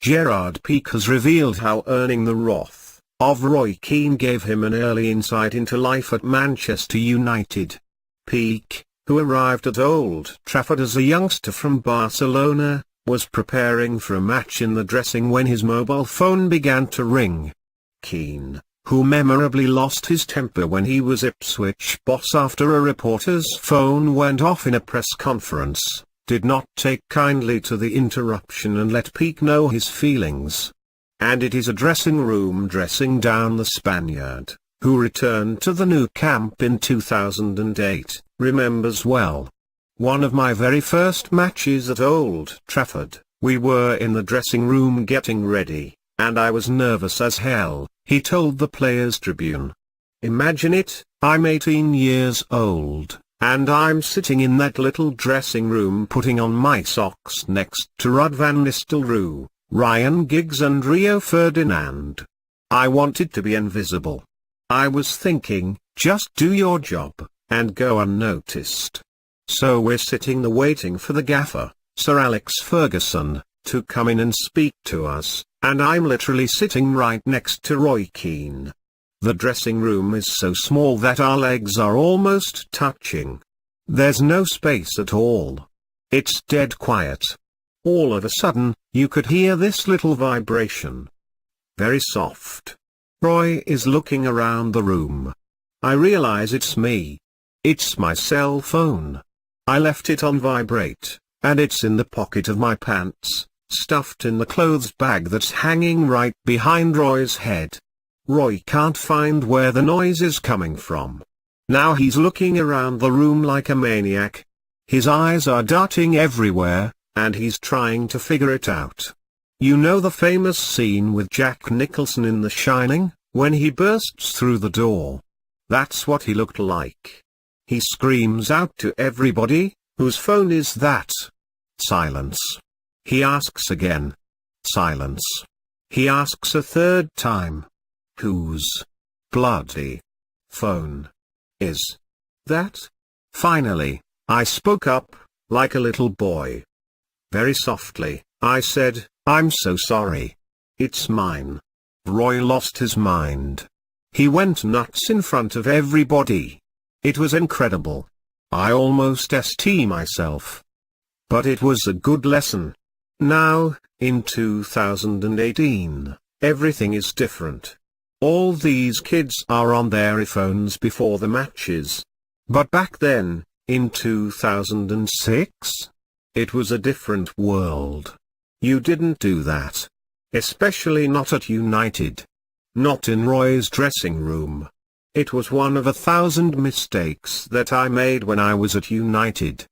Gerard Pique has revealed how earning the wrath of Roy Keane gave him an early insight into life at Manchester United. Pique, who arrived at Old Trafford as a youngster from Barcelona, was preparing for a match in the dressing when his mobile phone began to ring. Keane, who memorably lost his temper when he was Ipswich boss after a reporter's phone went off in a press conference, did not take kindly to the interruption and let Pique know his feelings. And it is a dressing room dressing down the Spaniard, who returned to the new camp in 2008, remembers well. One of my very first matches at Old Trafford, we were in the dressing room getting ready, and I was nervous as hell, he told the Players' Tribune. Imagine it, I'm 18 years old, and I'm sitting in that little dressing room putting on my socks next to Ruud van Nistelrooy, Ryan Giggs and Rio Ferdinand. I wanted to be invisible. I was thinking, just do your job, and go unnoticed. So we're sitting there waiting for the gaffer, Sir Alex Ferguson, to come in and speak to us, and I'm literally sitting right next to Roy Keane. The dressing room is so small that our legs are almost touching. There's no space at all. It's dead quiet. All of a sudden, you could hear this little vibration. Very soft. Roy is looking around the room. I realize it's me. It's my cell phone. I left it on vibrate, and it's in the pocket of my pants, stuffed in the clothes bag that's hanging right behind Roy's head. Roy can't find where the noise is coming from. Now he's looking around the room like a maniac. His eyes are darting everywhere, and he's trying to figure it out. You know the famous scene with Jack Nicholson in The Shining, when he bursts through the door? That's what he looked like. He screams out to everybody, "Whose phone is that?" Silence. He asks again. Silence. He asks a third time. "Whose bloody phone is that?" Finally, I spoke up, like a little boy. Very softly, I said, "I'm so sorry. It's mine." Roy lost his mind. He went nuts in front of everybody. It was incredible. I almost ST myself. But it was a good lesson. Now, in 2018, everything is different. All these kids are on their iPhones before the matches. But back then, in 2006, it was a different world. You didn't do that. Especially not at United. Not in Roy's dressing room. It was one of 1,000 mistakes that I made when I was at United.